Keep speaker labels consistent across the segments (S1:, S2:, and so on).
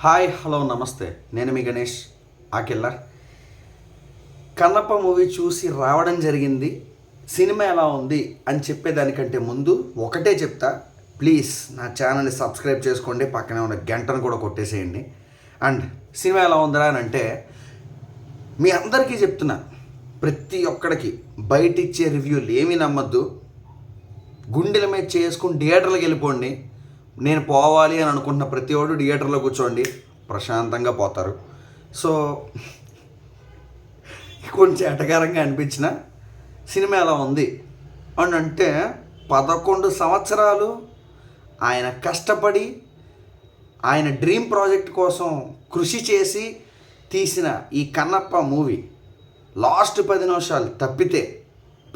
S1: Hi hello నమస్తే, నేను మీ Ganesh Akella. Kannappa movie చూసి రావడం జరిగింది. సినిమా ఎలా ఉంది అని చెప్పేదానికంటే ముందు ఒకటే చెప్తా, ప్లీజ్ నా ఛానల్ని సబ్స్క్రైబ్ చేసుకోండి, పక్కనే ఉన్న గంటను కూడా కొట్టేసేయండి. అండ్ సినిమా ఎలా ఉందా అని అంటే మీ అందరికీ చెప్తున్నా, ప్రతి ఒక్కడికి బయట ఇచ్చే రివ్యూలు ఏమీ నమ్మద్దు, గుండెల మీద చేసుకుని థియేటర్లకు వెళ్ళిపోండి. నేను పోవాలి అని అనుకుంటున్న ప్రతి ఒక్కరు థియేటర్లో కూర్చోండి, ప్రశాంతంగా పోతారు. సో కొంచెం ఎటకారంగా అనిపించిన సినిమా ఎలా ఉంది అని అంటే, 11 సంవత్సరాలు ఆయన కష్టపడి ఆయన డ్రీమ్ ప్రాజెక్ట్ కోసం కృషి చేసి తీసిన ఈ కన్నప్ప మూవీ లాస్ట్ 10 నిమిషాలు తప్పితే,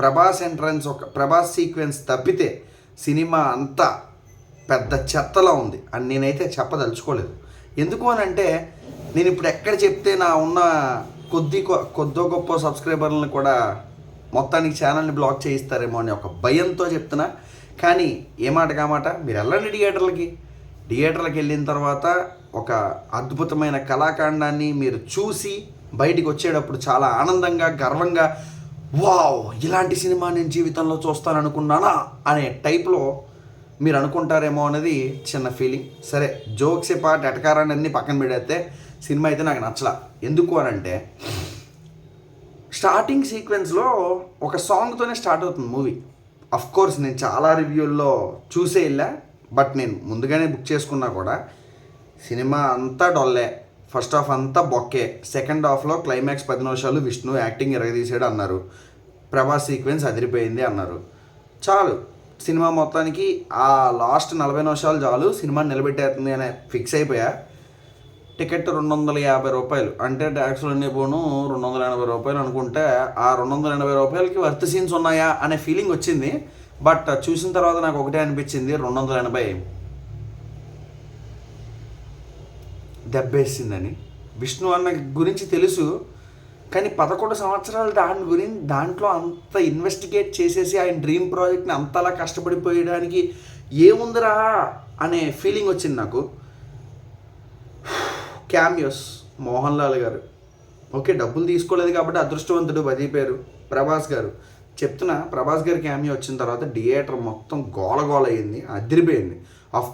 S1: ప్రభాస్ సీక్వెన్స్ తప్పితే సినిమా అంతా పెద్ద చెత్తలా ఉంది అని నేనైతే చెప్పదలుచుకోలేదు. ఎందుకు అని అంటే, నేను ఇప్పుడు ఎక్కడ చెప్తే నా ఉన్న కొద్దో గొప్ప సబ్స్క్రైబర్లను కూడా మొత్తానికి ఛానల్ని బ్లాక్ చేయిస్తారేమో అని ఒక భయంతో చెప్తున్నా. కానీ ఏ మాట కామాట మీరు వెళ్ళండి థియేటర్లకు వెళ్ళిన తర్వాత ఒక అద్భుతమైన కళాఖండాన్ని మీరు చూసి బయటికి వచ్చేటప్పుడు చాలా ఆనందంగా, గర్వంగా, వావ్ ఇలాంటి సినిమా నేను జీవితంలో చూస్తాననుకున్నానా అనే టైప్లో మీరు అనుకుంటారేమో అనేది చిన్న ఫీలింగ్. సరే, జోక్స్ పార్ట్ ఎటకారాన్ని అన్నీ పక్కన పెడితే సినిమా అయితే నాకు నచ్చలా. ఎందుకు అని అంటే, స్టార్టింగ్ సీక్వెన్స్లో ఒక సాంగ్తోనే స్టార్ట్ అవుతుంది మూవీ. కోర్స్ నేను చాలా రివ్యూల్లో చూసే వెళ్ళా, బట్ నేను ముందుగానే బుక్ చేసుకున్నా కూడా సినిమా అంతా డొల్లే. ఫస్ట్ హాఫ్ అంతా బొక్కే, సెకండ్ హాఫ్లో క్లైమాక్స్ 10 నిమిషాలు విష్ణు యాక్టింగ్ ఎరగదీసాడు అన్నారు, ప్రభాస్ సీక్వెన్స్ అదిరిపోయింది అన్నారు. చాలు, సినిమా మొత్తానికి ఆ లాస్ట్ 40 నిమిషాలు చాలు సినిమా నిలబెట్టేస్తుంది అని ఫిక్స్ అయిపోయా. టికెట్ 250 రూపాయలు అంటే ట్యాక్స్లు అన్నీ పోను 280 రూపాయలు అనుకుంటే, ఆ 280 రూపాయలకి వర్త్ సీన్స్ ఉన్నాయా అనే ఫీలింగ్ వచ్చింది. బట్ చూసిన తర్వాత నాకు ఒకటే అనిపించింది, 280 దెబ్బేసిందని. విష్ణు అన్న గురించి తెలుసు, కానీ 11 సంవత్సరాలు దాంట్లో అంత ఇన్వెస్టిగేట్ చేసేసి ఆయన డ్రీమ్ ప్రాజెక్ట్ని అంతలా కష్టపడిపోయడానికి ఏముందిరా అనే ఫీలింగ్ వచ్చింది నాకు. క్యామియోస్, మోహన్ లాల్ గారు ఓకే, డబ్బులు తీసుకోలేదు కాబట్టి అదృష్టవంతుడు బతికిపోయారు. ప్రభాస్ గారు చెప్తున్నా, ప్రభాస్ గారి క్యామియో వచ్చిన తర్వాత థియేటర్ మొత్తం గోల అయ్యింది, అదిరిపోయింది.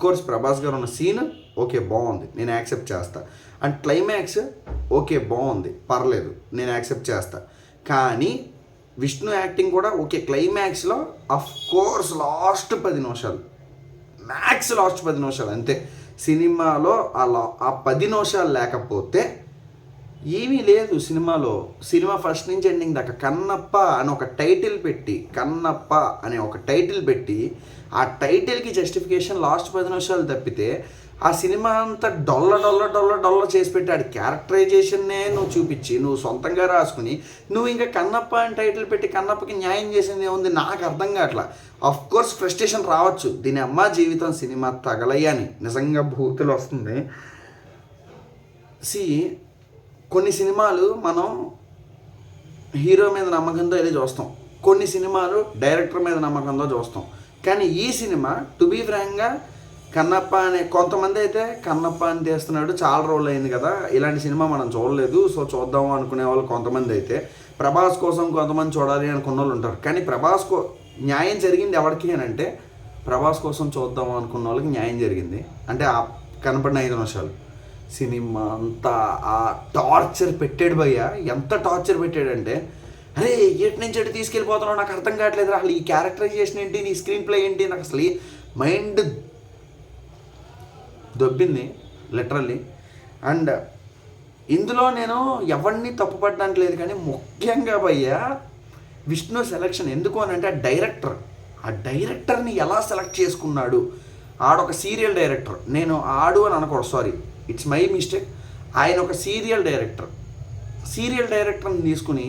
S1: కోర్స్ ప్రభాస్ గారు ఉన్న సీన్ ఓకే బాగుంది, నేను యాక్సెప్ట్ చేస్తా. అండ్ క్లైమాక్స్ ఓకే బాగుంది, పర్లేదు, నేను యాక్సెప్ట్ చేస్తా. కానీ విష్ణు యాక్టింగ్ కూడా ఓకే. క్లైమాక్స్లో కోర్స్ లాస్ట్ 10 నిమిషాలు, మ్యాక్స్ లాస్ట్ 10 నిమిషాలు అంతే. సినిమాలో ఆ 10 నిమిషాలు లేకపోతే ఏమీ లేదు సినిమాలో. సినిమా ఫస్ట్ నుంచి ఎండింగ్ దాకా కన్నప్ప అని ఒక టైటిల్ పెట్టి ఆ టైటిల్కి జస్టిఫికేషన్ లాస్ట్ 10 నిమిషాలు తప్పితే ఆ సినిమా అంతా డొల్ల చేసి పెట్టాడు. క్యారెక్టరైజేషన్నే నువ్వు చూపించి, నువ్వు సొంతంగా రాసుకుని, నువ్వు ఇంకా కన్నప్ప అని టైటిల్ పెట్టి కన్నప్పకి న్యాయం చేసింది ఏముంది నాకు అర్థం కావట్లా. కోర్స్ ఫ్రస్ట్రేషన్ రావచ్చు, దీని అమ్మ జీవితం సినిమా తగలయ్యని నిజంగా భూతులు వస్తుంది. కొన్ని సినిమాలు మనం హీరో మీద నమ్మకంతో అయితే చూస్తాం, కొన్ని సినిమాలు డైరెక్టర్ మీద నమ్మకంతో చూస్తాం. కానీ ఈ సినిమా టు బీ ఫ్రాంక్గా కన్నప్ప అనే, కొంతమంది అయితే కన్నప్ప అని తీస్తున్నాడు చాలా రోజులు అయింది కదా, ఇలాంటి సినిమా మనం చూడలేదు సో చూద్దాము అనుకునే వాళ్ళు కొంతమంది అయితే, ప్రభాస్ కోసం కొంతమంది చూడాలి అనుకున్న వాళ్ళు ఉంటారు. కానీ న్యాయం జరిగింది ఎవరికి అని అంటే, ప్రభాస్ కోసం చూద్దాము అనుకున్న వాళ్ళకి న్యాయం జరిగింది. అంటే ఆ కనపడిన 5 నిమిషాలు సినిమా అంతా ఆ టార్చర్ పెట్టాడు భయ్య. ఎంత టార్చర్ పెట్టాడంటే, అరే ఎటు నుంచి ఎటు తీసుకెళ్ళిపోతున్నావు నాకు అర్థం కావట్లేదు, అసలు ఈ క్యారెక్టరైజేషన్ ఏంటి, నీ స్క్రీన్ ప్లే ఏంటి, నాకు అసలు మైండ్ దొబ్బింది లిటరల్లీ. అండ్ ఇందులో నేను ఎవరిని తప్పుపడడానికి లేదు, కానీ ముఖ్యంగా భయ్య విష్ణు సెలెక్షన్. ఎందుకు అని అంటే ఆ డైరెక్టర్ని ఎలా సెలెక్ట్ చేసుకున్నాడు. ఆడొక సీరియల్ డైరెక్టర్, నేను ఆడు అని అనకూడదు, సారీ, ఇట్స్ మై మిస్టేక్. ఆయన ఒక సీరియల్ డైరెక్టర్ని తీసుకుని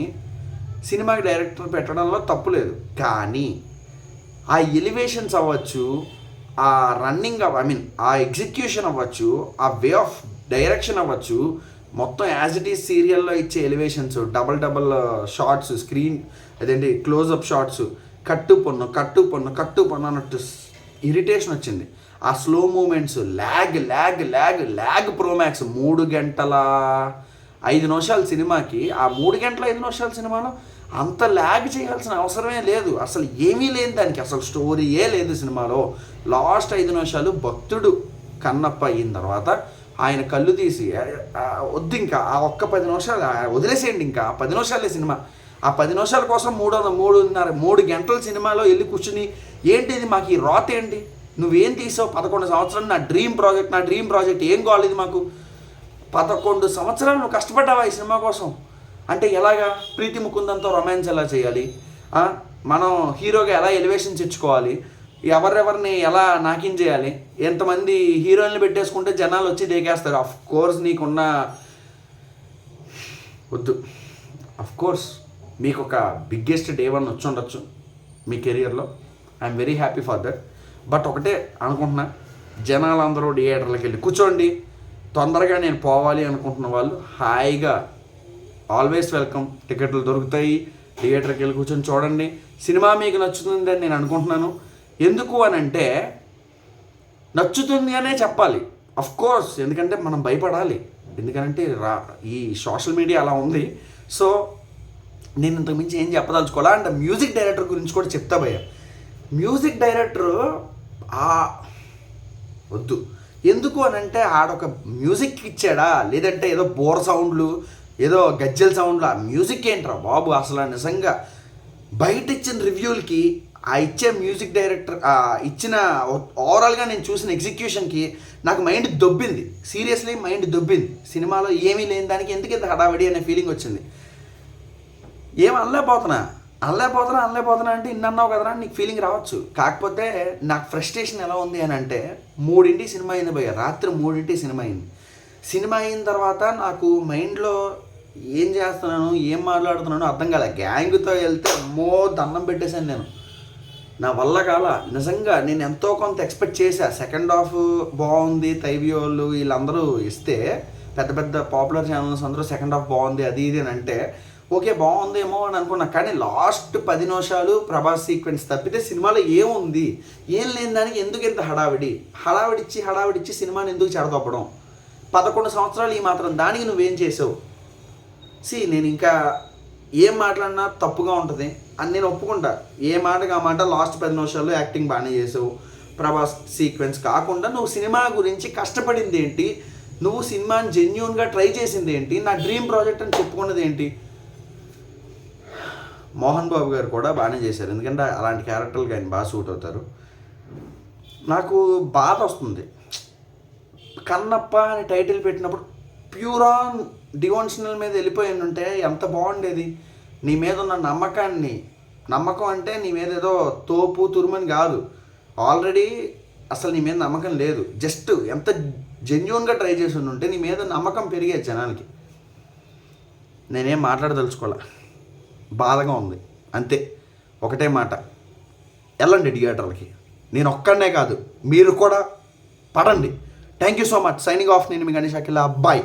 S1: సినిమాకి డైరెక్టర్ పెట్టడంలో తప్పు లేదు. కానీ ఆ ఎలివేషన్స్ అవ్వచ్చు, ఆ రన్నింగ్ ఆ ఎగ్జిక్యూషన్ అవ్వచ్చు, ఆ వే ఆఫ్ డైరెక్షన్ అవ్వచ్చు, మొత్తం యాజ్ ఇట్ ఈస్ సీరియల్లో ఇచ్చే ఎలివేషన్స్, డబల్ షార్ట్స్, స్క్రీన్ అదేంటి క్లోజప్ షార్ట్స్, కట్టు పొన్ను అన్నట్టు ఇరిటేషన్ వచ్చింది. ఆ స్లో మూమెంట్స్, ల్యాగ్ ప్రోమాక్స్ 3 గంటల 5 నిమిషాల సినిమాకి ఆ 3 గంటల 5 నిమిషాల సినిమాలో అంత ల్యాగ్ చేయాల్సిన అవసరమే లేదు. అసలు ఏమీ లేని దానికి, అసలు స్టోరీయే లేదు సినిమాలో. లాస్ట్ 5 నిమిషాలు భక్తుడు కన్నప్ప అయిన తర్వాత ఆయన కళ్ళు తీసి వద్దు ఇంకా ఆ ఒక్క 10 నిమిషాలు వదిలేసేయండి, ఇంకా 10 నిమిషాలే సినిమా, ఆ 10 నిమిషాల కోసం 3 గంటల సినిమాలో వెళ్ళి కూర్చుని ఏంటి ఇది, మాకు ఈ రాత ఏంటి, నువ్వేం తీసావు 11 సంవత్సరాలు, నా డ్రీమ్ ప్రాజెక్ట్ ఏం కావాలి మాకు, 11 సంవత్సరాలు నువ్వు కష్టపడ్డావా ఈ సినిమా కోసం అంటే ఎలాగా, ప్రీతి ముకుందంతో రొమాన్స్ ఎలా చేయాలి, మనం హీరోగా ఎలా ఎలివేషన్స్ ఇచ్చుకోవాలి, ఎవరెవరిని ఎలా నాకిన్ చేయాలి, ఎంతమంది హీరోయిన్లు పెట్టేసుకుంటే జనాలు వచ్చి దేకేస్తారు. అఫ్ కోర్స్ నీకున్న వద్దు, అఫ్ కోర్స్ మీకు ఒక బిగ్గెస్ట్ డే 1 వచ్చి ఉండొచ్చు మీ కెరియర్లో, I'm very happy for that. But ఒకటే అనుకుంటున్నా, జనాలందరూ థియేటర్లకు వెళ్ళి కూర్చోండి, తొందరగా నేను పోవాలి అనుకుంటున్న వాళ్ళు హాయిగా ఆల్వేస్ వెల్కమ్, టికెట్లు దొరుకుతాయి, థియేటర్కి వెళ్ళి కూర్చొని చూడండి. సినిమా మీకు నచ్చుతుందని నేను అనుకుంటున్నాను. ఎందుకు అని అంటే నచ్చుతుంది అనే చెప్పాలి, అఫ్ కోర్స్, ఎందుకంటే మనం భయపడాలి, ఎందుకంటే ఈ సోషల్ మీడియా అలా ఉంది. సో నేను ఇంతకుమించి ఏం చెప్పదలుచుకోవాలా. అండ్ మ్యూజిక్ డైరెక్టర్ గురించి కూడా చెప్తా భయ్య. మ్యూజిక్ డైరెక్టర్ వద్దు, ఎందుకు అని అంటే ఆడొక మ్యూజిక్ ఇచ్చాడా, లేదంటే ఏదో బోర్ సౌండ్లు, ఏదో గజ్జల్ సౌండ్లు, ఆ మ్యూజిక్ ఏంట్రా బాబు. అసలు నిజంగా బయట ఇచ్చిన రివ్యూలకి ఆ ఇచ్చే మ్యూజిక్ డైరెక్టర్ ఇచ్చిన ఓవరాల్గా నేను చూసిన ఎగ్జిక్యూషన్కి నాకు మైండ్ దొబ్బింది, సీరియస్లీ మైండ్ దొబ్బింది. సినిమాలో ఏమీ లేని దానికి ఎందుకు ఇంత హడావిడి అనే ఫీలింగ్ వచ్చింది. ఏం అనలేకపోతున్నా అంటే ఇన్ని అన్నావు కదరా నీకు ఫీలింగ్ రావచ్చు. కాకపోతే నాకు ఫ్రస్ట్రేషన్ ఎలా ఉంది అని అంటే 3 సినిమా అయింది భయ్య, రాత్రి 3 సినిమా అయింది. సినిమా అయిన తర్వాత నాకు మైండ్లో ఏం చేస్తున్నాను, ఏం మాట్లాడుతున్నాను అర్థం కాలే. గ్యాంగ్తో వెళ్తే అమ్మో దండం పెట్టేశాను నేను, నా వల్ల కాల. నిజంగా నేను ఎంతో కొంత ఎక్స్పెక్ట్ చేశా, సెకండ్ హాఫ్ బాగుంది, తైవి వాళ్ళు వీళ్ళందరూ ఇస్తే, పెద్ద పాపులర్ ఛానల్స్ అందరూ సెకండ్ హాఫ్ బాగుంది అది ఇది అని అంటే ఓకే బాగుందేమో అని అనుకున్నా. కానీ లాస్ట్ 10 నిమిషాలు ప్రభాస్ సీక్వెన్స్ తప్పితే సినిమాలో ఏముంది, ఏం లేని దానికి ఎందుకు ఇంత హడావిడిచ్చి సినిమాని ఎందుకు చెడదొప్పడం. 11 సంవత్సరాలు ఈ మాత్రం దానికి నువ్వేం చేసావు. నేను ఇంకా ఏం మాట్లాడినా తప్పుగా ఉంటుంది అని నేను ఒప్పుకుంటా. ఏ మాటగా మాట లాస్ట్ 10 నిమిషాల్లో యాక్టింగ్ బాగానే చేసావు. ప్రభాస్ సీక్వెన్స్ కాకుండా నువ్వు సినిమా గురించి కష్టపడింది ఏంటి, నువ్వు సినిమాని జెన్యూన్గా ట్రై చేసింది ఏంటి, నా డ్రీమ్ ప్రాజెక్ట్ అని చెప్పుకున్నది ఏంటి. మోహన్ బాబు గారు కూడా బాగానే చేశారు, ఎందుకంటే అలాంటి క్యారెక్టర్లు ఆయన బాగా సూట్ అవుతారు. నాకు బాధ వస్తుంది, కన్నప్ప అని టైటిల్ పెట్టినప్పుడు ప్యూరాన్ డివోషనల్ మీద వెళ్ళిపోయి ఉంటే ఎంత బాగుండేది. నీ మీద ఉన్న నమ్మకం అంటే నీ మీద ఏదో తోపు తురుమని కాదు, ఆల్రెడీ అసలు నీ మీద నమ్మకం లేదు, జస్ట్ ఎంత జెన్యూన్గా ట్రై చేసి ఉంటే నీ మీద నమ్మకం పెరిగేది జనానికి. నేనేం మాట్లాడదలుచుకోలే, బాధగా ఉంది అంతే. ఒకటే మాట, వెళ్ళండి థియేటర్లకి, నేను ఒక్కడనే కాదు మీరు కూడా పడండి. Thank you so much. Signing off. నేను మీ గణేష్ అఖిల. బాయ్.